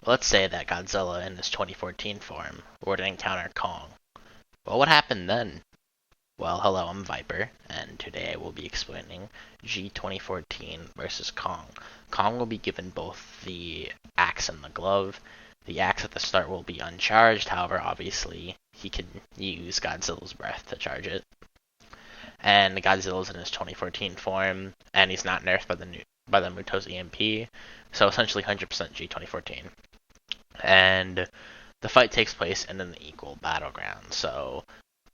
Let's say that Godzilla in his 2014 form were to encounter Kong. What would happen then? Well, hello, I'm Viper, and today I will be explaining G 2014 versus Kong. Kong will be given both the axe and the glove. The axe at the start will be uncharged, however, obviously, he can use Godzilla's breath to charge it. And Godzilla's in his 2014 form, and he's not nerfed by the Muto's EMP, so essentially 100% G 2014. And the fight takes place in an equal battleground, so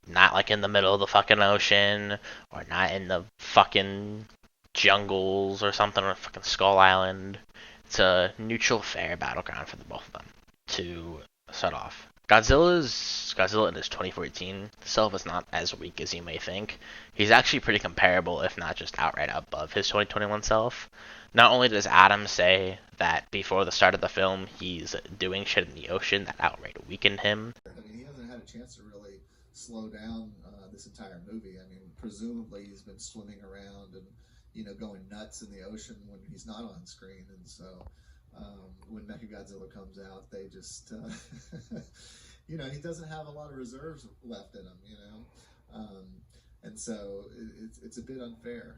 not like in the middle of the fucking ocean, or not in the fucking jungles or something, or fucking Skull Island. It's a neutral, fair battleground for the both of them. To start off, Godzilla in his 2014 self is not as weak as you may think. He's actually pretty comparable, if not just outright above his 2021 self. Not only does Adam say that before the start of the film he's doing shit in the ocean that outright weakened him. I mean, he hasn't had a chance to really slow down this entire movie. I mean, presumably he's been swimming around and, going nuts in the ocean when he's not on screen. And so when Mechagodzilla comes out, they just, he doesn't have a lot of reserves left in him, and so it's a bit unfair.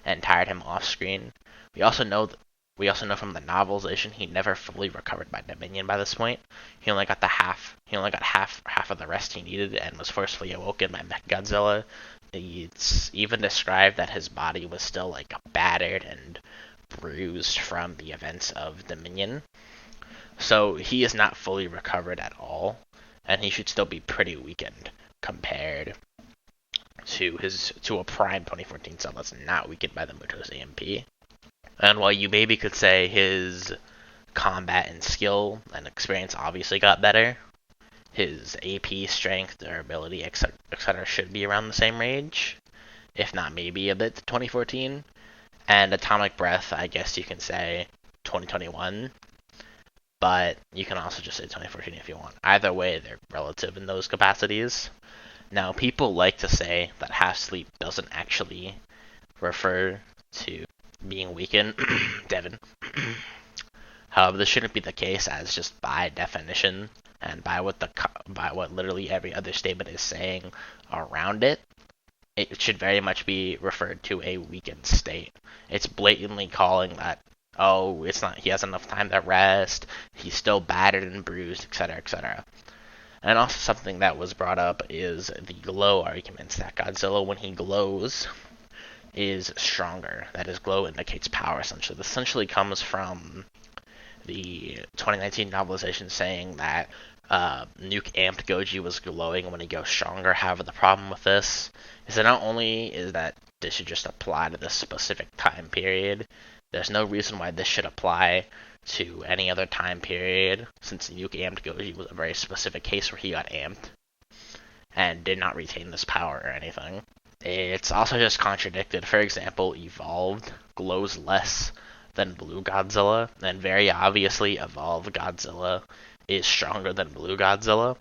And tired him off screen. We also know from the novelization he never fully recovered by Dominion by this point. He only got half of the rest he needed and was forcefully awoken by Mechagodzilla. It's even described that his body was still like battered and bruised from the events of Dominion. So he is not fully recovered at all, and he should still be pretty weakened compared to a prime 2014 self that's not weakened by the Muto's EMP. And while you maybe could say his combat and skill and experience obviously got better, his AP, strength, durability, etc. should be around the same range, if not maybe a bit to 2014. And Atomic Breath, I guess you can say 2021, but you can also just say 2014 if you want. Either way, they're relative in those capacities. Now, people like to say that half sleep doesn't actually refer to being weakened. Devin. However, this shouldn't be the case, as just by definition and by what literally every other statement is saying around it, it should very much be referred to a weakened state. It's blatantly calling that, oh, it's not, he has enough time to rest, he's still battered and bruised, etc., etc. And also something that was brought up is the glow arguments, that Godzilla, when he glows, is stronger. That his glow indicates power, essentially. This essentially comes from the 2019 novelization saying that Nuke Amped Goji was glowing when he goes stronger. However, the problem with this is that not only is that this should just apply to this specific time period, there's no reason why this should apply to any other time period, since Nuke Amped Goji was a very specific case where he got amped and did not retain this power or anything. It's also just contradicted. For example, Evolved glows less than Blue Godzilla, and very obviously Evolved Godzilla is stronger than Blue Godzilla.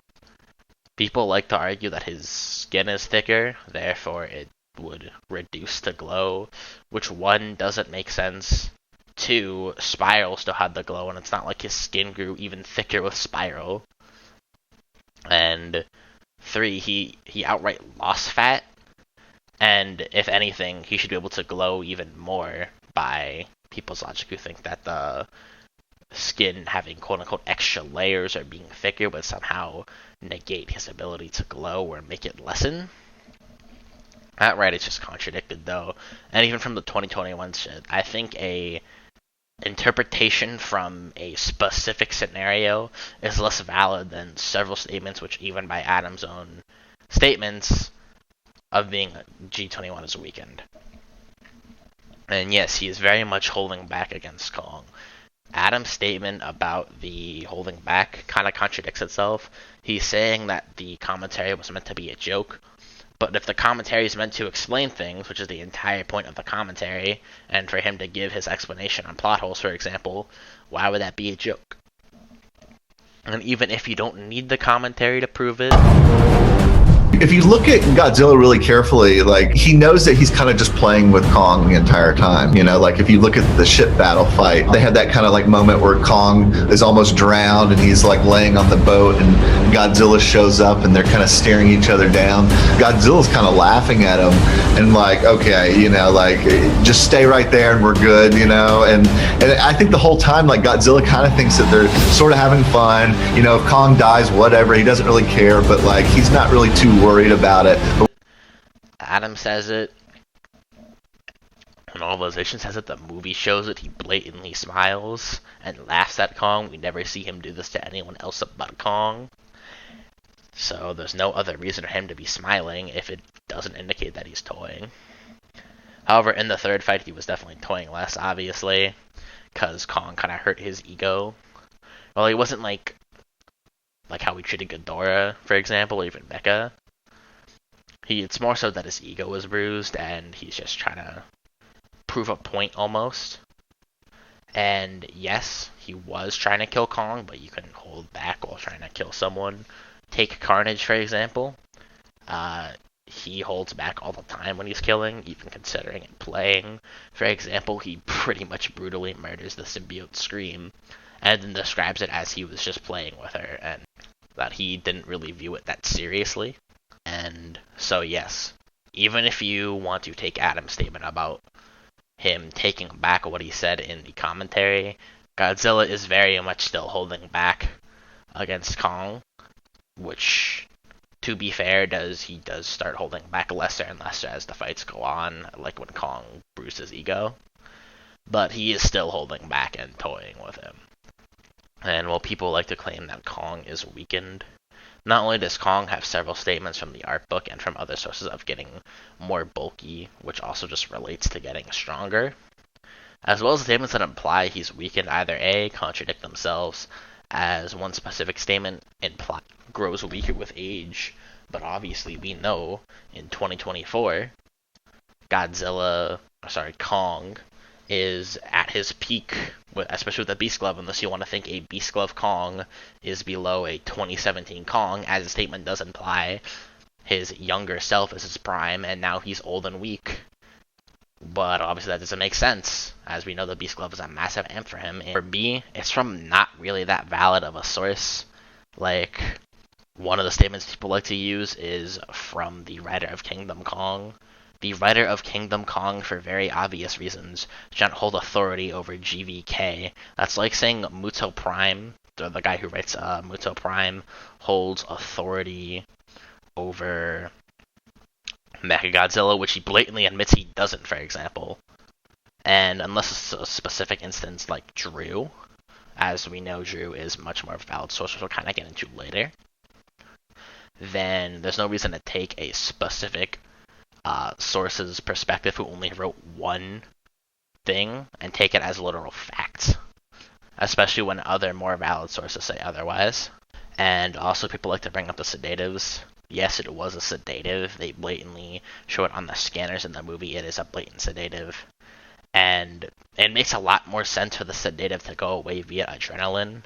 People like to argue that his skin is thicker, therefore it would reduce the glow, which one, doesn't make sense. Two, Spiral still had the glow, and it's not like his skin grew even thicker with Spiral. And three, he outright lost fat, and if anything, he should be able to glow even more by people's logic who think that the skin having quote-unquote extra layers or being thicker would somehow negate his ability to glow or make it lessen. Outright, it's just contradicted, though. And even from the 2021 shit, I think a interpretation from a specific scenario is less valid than several statements, which even by Adam's own statements of being G21 is weakened. And yes, he is very much holding back against Kong. Adam's statement about the holding back kind of contradicts itself. He's saying that the commentary was meant to be a joke, but if the commentary is meant to explain things, which is the entire point of the commentary, and for him to give his explanation on plot holes, for example, why would that be a joke? And even if you don't need the commentary to prove it, If you look at Godzilla really carefully, like, he knows that he's kind of just playing with Kong the entire time. You know, like, if you look at the ship battle fight, they had that kind of like moment where Kong is almost drowned and he's like laying on the boat, and Godzilla shows up and they're kind of staring each other down. Godzilla's kind of laughing at him and like, okay, you know, like, just stay right there and we're good, you know. And I think the whole time, like, Godzilla kind of thinks that they're sort of having fun. You know, if Kong dies, whatever, he doesn't really care, but like, he's not really too worried about it. Adam says it. Novelization says it. The movie shows it. He blatantly smiles and laughs at Kong. We never see him do this to anyone else but Kong. So there's no other reason for him to be smiling if it doesn't indicate that he's toying. However, in the third fight, he was definitely toying less, obviously, because Kong kind of hurt his ego. Well, he wasn't like how we treated Ghidorah, for example, or even Mecha. It's more so that his ego was bruised, and he's just trying to prove a point almost. And yes, he was trying to kill Kong, but you couldn't hold back while trying to kill someone. Take Carnage, for example. He holds back all the time when he's killing, even considering it playing. For example, he pretty much brutally murders the symbiote Scream, and then describes it as he was just playing with her, and that he didn't really view it that seriously. And so yes, even if you want to take Adam's statement about him taking back what he said in the commentary, Godzilla is very much still holding back against Kong, which, to be fair, he does start holding back lesser and lesser as the fights go on, like when Kong bruised his ego. But he is still holding back and toying with him. And while people like to claim that Kong is weakened, not only does Kong have several statements from the art book and from other sources of getting more bulky, which also just relates to getting stronger, as well as statements that imply he's weakened either A, contradict themselves, as one specific statement implies grows weaker with age, but obviously we know in 2024, Kong is at his peak, especially with the Beast Glove, unless you want to think a Beast Glove Kong is below a 2017 Kong, as the statement does imply. His younger self is his prime, and now he's old and weak. But obviously that doesn't make sense, as we know the Beast Glove is a massive amp for him. And for B, it's from not really that valid of a source. Like, one of the statements people like to use is from the writer of Kingdom Kong. The writer of Kingdom Kong, for very obvious reasons, does not hold authority over GVK. That's like saying Muto Prime, the guy who writes Muto Prime, holds authority over Mechagodzilla, which he blatantly admits he doesn't, for example. And unless it's a specific instance like Drew, as we know Drew is much more of a valid source, which we'll kind of get into later, then there's no reason to take a specific source's perspective who only wrote one thing and take it as literal facts, especially when other more valid sources say otherwise. And also people like to bring up the sedatives. Yes, it was a sedative. They blatantly show it on the scanners in the movie. It is a blatant sedative. And it makes a lot more sense for the sedative to go away via adrenaline,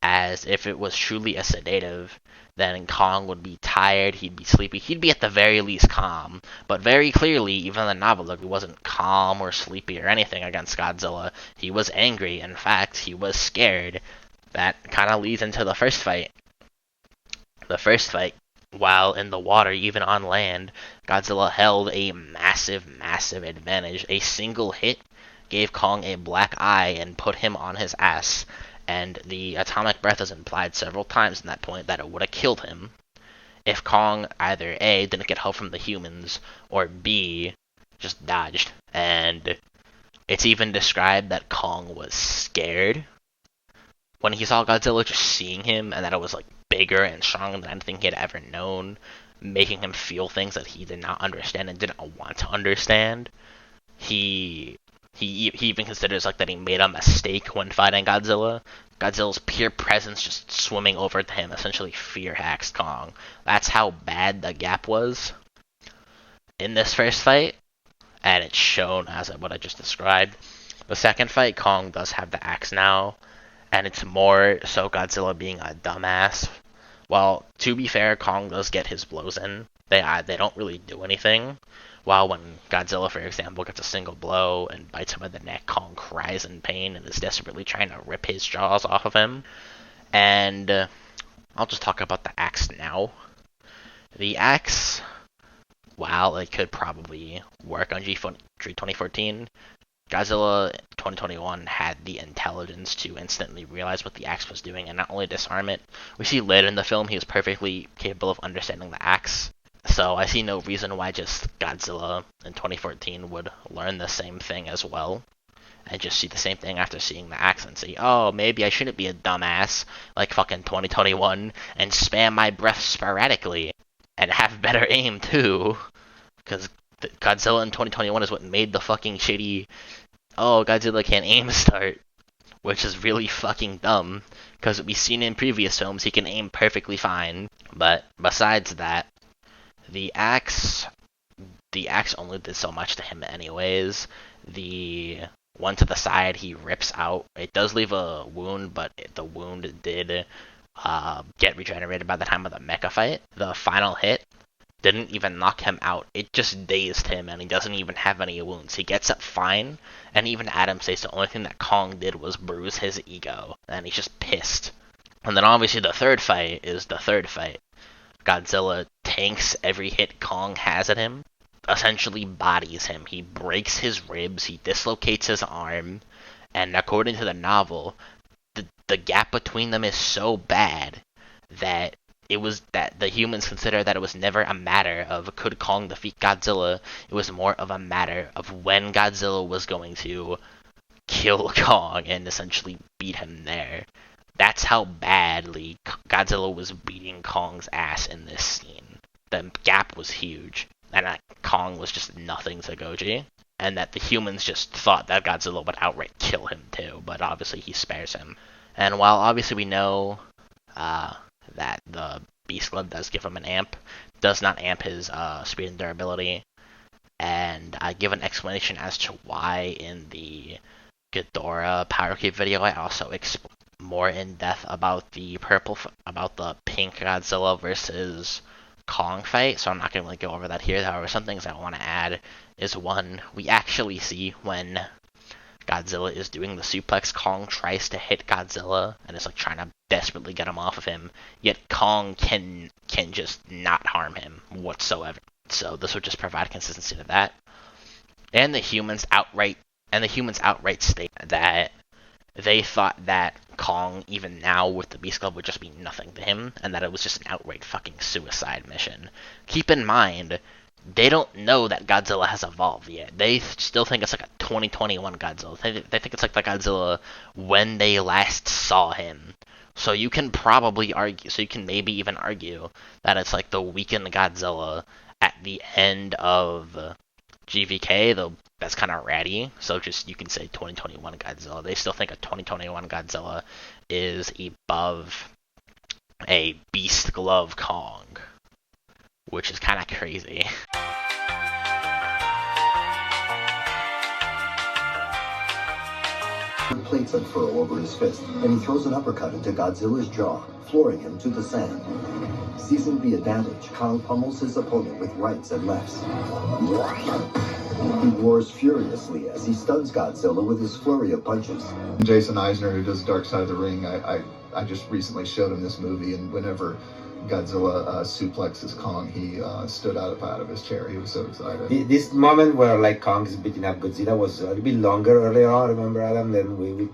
as if it was truly a sedative, then Kong would be tired, he'd be sleepy, he'd be at the very least calm. But very clearly, even in the novel, he wasn't calm or sleepy or anything against Godzilla. He was angry. In fact, he was scared. That kind of leads into the first fight. The first fight, while in the water, even on land, Godzilla held a massive, massive advantage. A single hit gave Kong a black eye and put him on his ass. And the atomic breath is implied several times in that point that it would have killed him if Kong either A, didn't get help from the humans, or B, just dodged. And it's even described that Kong was scared when he saw Godzilla, just seeing him, and that it was like bigger and stronger than anything he had ever known, making him feel things that he did not understand and didn't want to understand. He even considers like that he made a mistake when fighting Godzilla. Godzilla's pure presence just swimming over to him essentially fear hacks Kong. That's how bad the gap was in this first fight, and it's shown as what I just described. The second fight, Kong does have the axe now, and it's more so Godzilla being a dumbass. Well, to be fair, Kong does get his blows in, They don't really do anything. While when Godzilla, for example, gets a single blow and bites him in the neck, Kong cries in pain and is desperately trying to rip his jaws off of him. And I'll just talk about the axe now. The axe, while it could probably work on G 2014, Godzilla 2021 had the intelligence to instantly realize what the axe was doing and not only disarm it. We see later in the film he was perfectly capable of understanding the axe. So I see no reason why just Godzilla in 2014 would learn the same thing as well. And just see the same thing after seeing the axe and say, oh, maybe I shouldn't be a dumbass like fucking 2021 and spam my breath sporadically. And have better aim too. Because Godzilla in 2021 is what made the fucking shitty, oh, Godzilla can't aim start. Which is really fucking dumb. Because we've seen in previous films he can aim perfectly fine. But besides that, the axe only did so much to him anyways. The one to the side he rips out. It does leave a wound, but the wound did get regenerated by the time of the mecha fight. The final hit didn't even knock him out. It just dazed him, and he doesn't even have any wounds. He gets up fine, and even Adam says the only thing that Kong did was bruise his ego, and he's just pissed. And then obviously the third fight is the third fight. Godzilla tanks every hit Kong has at him, essentially bodies him. He breaks his ribs, he dislocates his arm, and according to the novel, the gap between them is so bad that the humans consider that it was never a matter of could Kong defeat Godzilla. It was more of a matter of when Godzilla was going to kill Kong and essentially beat him there. That's how badly Godzilla was beating Kong's ass in this scene. The gap was huge, and Kong was just nothing to Goji, and that the humans just thought that Godzilla would outright kill him too, but obviously he spares him. And while obviously we know that the Beast Club does give him an amp, does not amp his speed and durability, and I give an explanation as to why in the Ghidorah Power Cube video. I also explain more in depth about the pink Godzilla versus Kong fight, so I'm not going to really go over that here. However, some things I want to add is one, we actually see when Godzilla is doing the suplex, Kong tries to hit Godzilla and is like trying to desperately get him off of him, yet Kong can just not harm him whatsoever. So this would just provide consistency to that. And the humans outright state that they thought that Kong, even now with the Beast Club, would just be nothing to him, and that it was just an outright fucking suicide mission. Keep in mind, they don't know that Godzilla has evolved yet. They still think it's like a 2021 Godzilla. They think it's like the Godzilla when they last saw him. So you can maybe even argue that it's like the weakened Godzilla at the end of GVK, though that's kind of ratty. So just, you can say 2021 Godzilla. They still think a 2021 Godzilla is above a Beast Glove Kong, which is kind of crazy. Plates unfurl over his fist, and he throws an uppercut into Godzilla's jaw, flooring him to the sand. Seizing the advantage, Kong pummels his opponent with rights and lefts. He roars furiously as he stuns Godzilla with his flurry of punches. Jason Eisner, who does Dark Side of the Ring, I just recently showed him this movie, and whenever Godzilla suplexes Kong, he stood out of his chair. He was so excited. This moment where like Kong is beating up Godzilla was a little bit longer earlier on, remember, Adam? Then we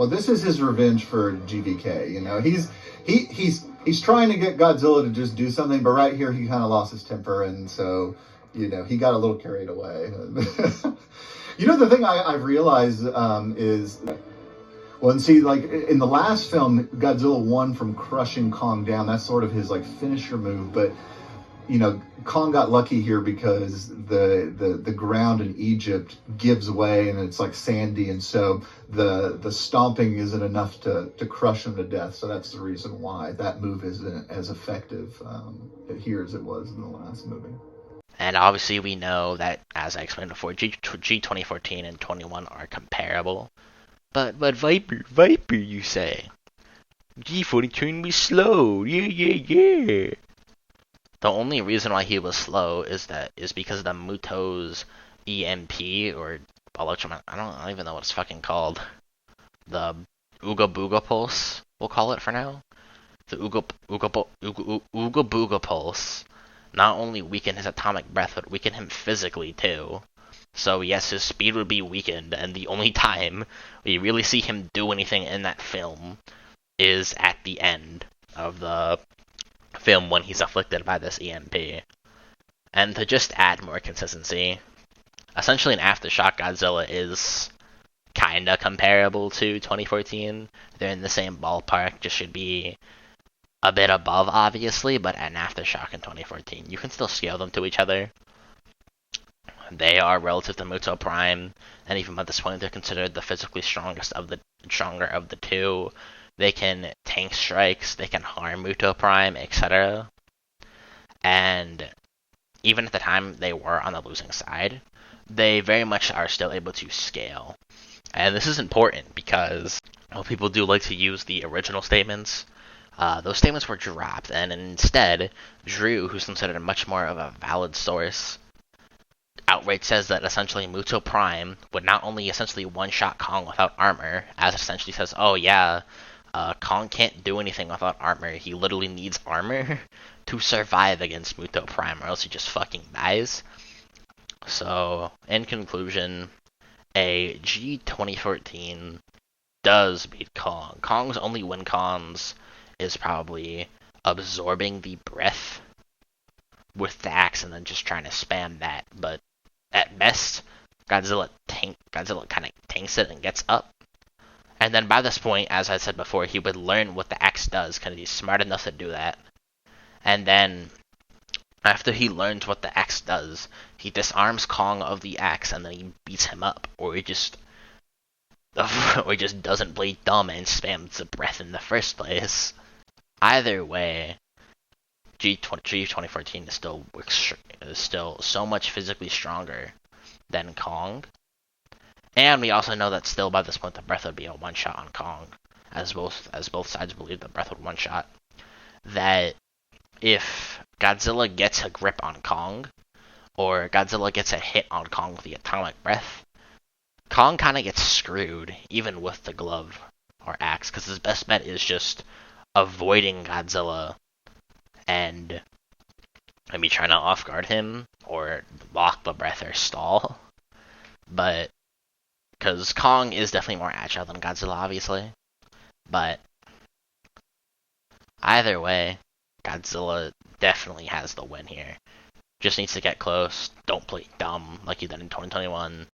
Well, this is his revenge for GVK. You know, he's trying to get Godzilla to just do something, but right here he kind of lost his temper, and so, you know, he got a little carried away. You know, the thing I've realized is, well, and see, like in the last film, Godzilla won from crushing Kong down. That's sort of his like finisher move. But you know, Kong got lucky here because the ground in Egypt gives way and it's like sandy, and so the stomping isn't enough to crush him to death. So that's the reason why that move isn't as effective here as it was in the last movie. And obviously we know that, as I explained before, G 2014 and 21 are comparable. But Viper, you say? G 2014 was slow, yeah. The only reason why he was slow is because of the Muto's EMP or electro. I don't even know what it's fucking called. The Ooga Booga Pulse, we'll call it for now. The Ooga Booga Pulse not only weaken his atomic breath, but weaken him physically too. So yes, his speed would be weakened, and the only time we really see him do anything in that film is at the end of the film when he's afflicted by this EMP. And to just add more consistency, essentially an Aftershock Godzilla is kinda comparable to 2014. They're in the same ballpark, just should be a bit above, obviously, but an Aftershock in 2014. You can still scale them to each other. They are relative to Muto Prime, and even at this point, they're considered the physically stronger of the two. They can tank strikes, they can harm Muto Prime, etc. And even at the time they were on the losing side, they very much are still able to scale. And this is important because while people do like to use the original statements, those statements were dropped, and instead, Drew, who's considered much more of a valid source, outright says that essentially Muto Prime would not only essentially one-shot Kong without armor, as it essentially says, oh yeah, Kong can't do anything without armor, he literally needs armor to survive against Muto Prime, or else he just fucking dies. So, in conclusion, a G2014 does beat Kong. Kong's only win cons is probably absorbing the breath with the axe and then just trying to spam that, but at best, Godzilla kind of tanks it and gets up. And then by this point, as I said before, he would learn what the axe does, because he's smart enough to do that. And then, after he learns what the axe does, he disarms Kong of the axe, and then he beats him up, or he just doesn't play dumb and spams the breath in the first place. Either way, G2014 is still so much physically stronger than Kong. And we also know that still by this point the breath would be a one-shot on Kong, as both sides believe the breath would one-shot. That if Godzilla gets a grip on Kong, or Godzilla gets a hit on Kong with the atomic breath, Kong kind of gets screwed, even with the glove or axe, because his best bet is just avoiding Godzilla and maybe trying to off-guard him, or block the breath or stall. But because Kong is definitely more agile than Godzilla, obviously. But either way, Godzilla definitely has the win here. Just needs to get close. Don't play dumb like you did in 2021.